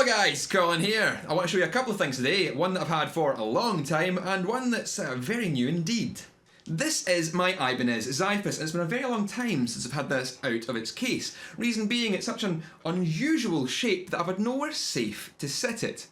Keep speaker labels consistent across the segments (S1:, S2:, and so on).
S1: Hello guys, Colin here. I want to show you a couple of things today, one that I've had for a long time and one that's very new indeed. This is my Ibanez Xiphos, and it's been a very long time since I've had this out of its case. Reason being, it's such an unusual shape that I've had nowhere safe to sit it.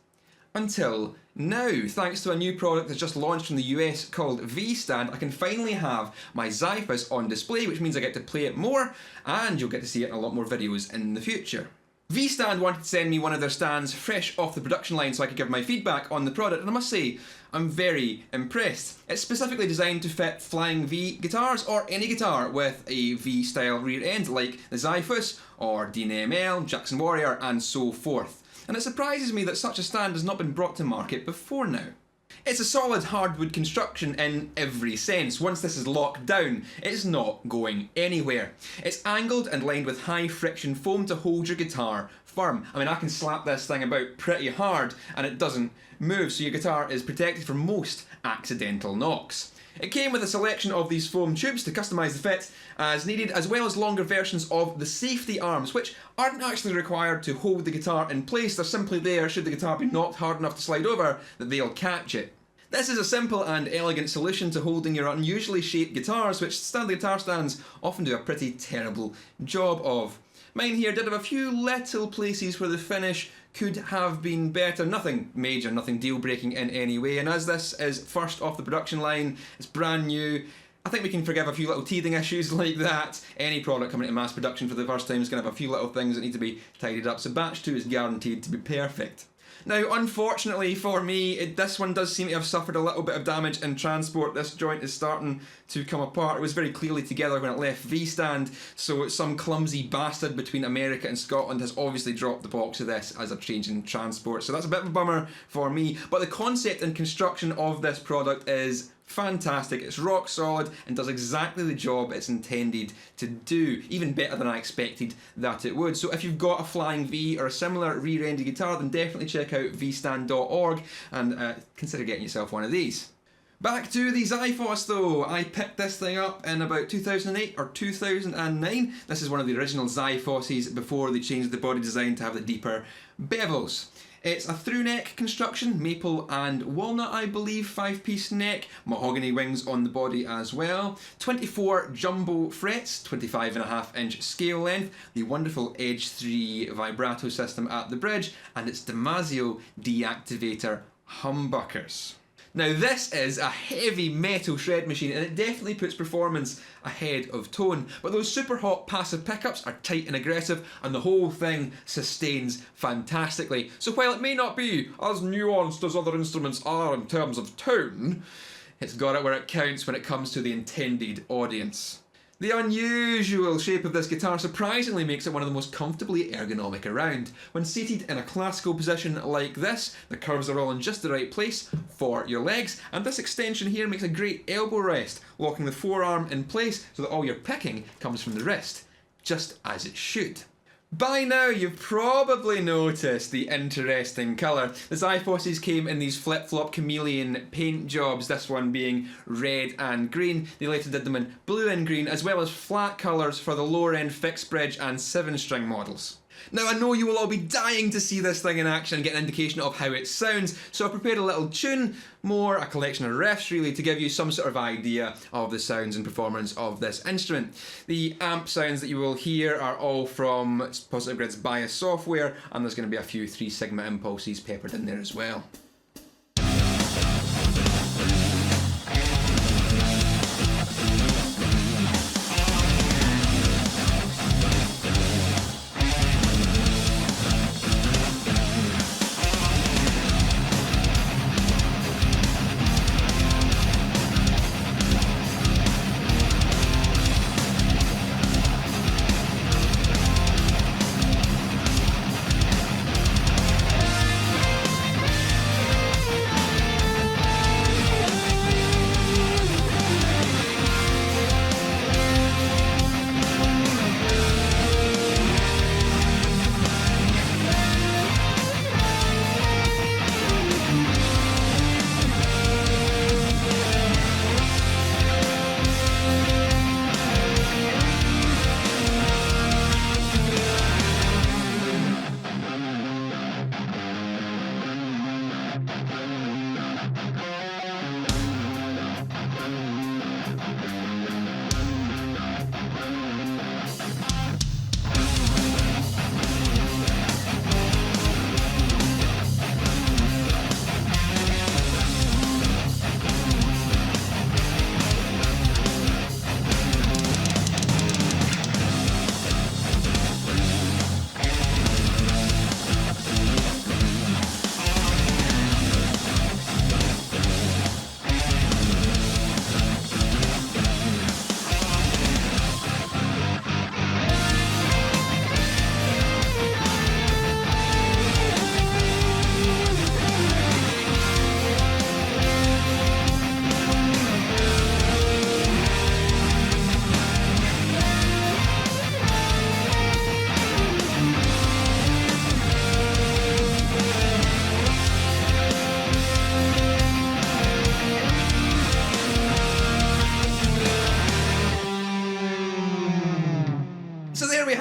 S1: Until now, thanks to a new product that's just launched from the US called Vstand, I can finally have my Xiphos on display, which means I get to play it more, and you'll get to see it in a lot more videos in the future. Vstand wanted to send me one of their stands fresh off the production line so I could give my feedback on the product, and I must say, I'm very impressed. It's specifically designed to fit flying V guitars, or any guitar with a V-style rear end, like the Xiphos, or Dean ML, Jackson Warrior, and so forth. And it surprises me that such a stand has not been brought to market before now. It's a solid hardwood construction in every sense. Once this is locked down, it's not going anywhere. It's angled and lined with high friction foam to hold your guitar firm. I mean, I can slap this thing about pretty hard and it doesn't move, so your guitar is protected from most accidental knocks. It came with a selection of these foam tubes to customise the fit as needed, as well as longer versions of the safety arms, which aren't actually required to hold the guitar in place. They're simply there should the guitar be knocked hard enough to slide over that they'll catch it. This is a simple and elegant solution to holding your unusually shaped guitars, which standard guitar stands often do a pretty terrible job of. Mine here did have a few little places where the finish could have been better. Nothing major, nothing deal-breaking in any way, and as this is first off the production line, it's brand new, I think we can forgive a few little teething issues like that. Any product coming into mass production for the first time is going to have a few little things that need to be tidied up, so batch 2 is guaranteed to be perfect. Now, unfortunately for me, this one does seem to have suffered a little bit of damage in transport. This joint is starting to come apart. It was very clearly together when it left Vstand, so some clumsy bastard between America and Scotland has obviously dropped the box of this as a change in transport. So that's a bit of a bummer for me, but the concept and construction of this product is fantastic. It's rock solid and does exactly the job it's intended to do, even better than I expected that it would. So if you've got a flying V or a similar rear-ended guitar, then definitely check out vstand.org and consider getting yourself one of these. Back to the Xiphos though. I picked this thing up in about 2008 or 2009. This is one of the original Xiphoses before they changed the body design to have the deeper bevels. It's a through neck construction, maple and walnut I believe, 5-piece neck, mahogany wings on the body as well, 24 jumbo frets, 25.5-inch scale length, the wonderful Edge 3 vibrato system at the bridge, and its DiMaggio deactivator humbuckers. Now this is a heavy metal shred machine and it definitely puts performance ahead of tone, but those super hot passive pickups are tight and aggressive and the whole thing sustains fantastically. So while it may not be as nuanced as other instruments are in terms of tone, it's got it where it counts when it comes to the intended audience. The unusual shape of this guitar surprisingly makes it one of the most comfortably ergonomic around. When seated in a classical position like this, the curves are all in just the right place for your legs, and this extension here makes a great elbow rest, locking the forearm in place so that all your picking comes from the wrist, just as it should. By now you've probably noticed the interesting colour. The Xiphoses came in these flip-flop chameleon paint jobs, this one being red and green. They later did them in blue and green, as well as flat colours for the lower end fixed bridge and 7-string models. Now I know you will all be dying to see this thing in action and get an indication of how it sounds, so I prepared a little tune, more a collection of riffs really, to give you some sort of idea of the sounds and performance of this instrument. The amp sounds that you will hear are all from Positive Grid's bias software, and there's going to be a few 3 Sigma impulses peppered in there as well.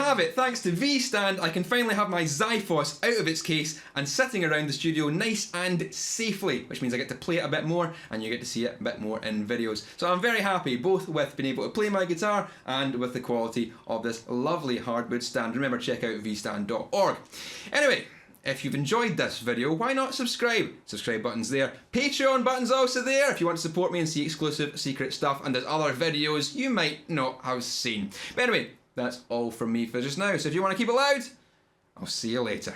S1: have it. Thanks to Vstand, I can finally have my Xiphos out of its case and sitting around the studio nice and safely, which means I get to play it a bit more and you get to see it a bit more in videos. So I'm very happy both with being able to play my guitar and with the quality of this lovely hardwood stand. Remember, check out vstand.org. Anyway, if you've enjoyed this video, why not subscribe? Subscribe button's there. Patreon button's also there if you want to support me and see exclusive secret stuff, and there's other videos you might not have seen. But anyway, that's all from me for just now. So if you want to keep it loud, I'll see you later.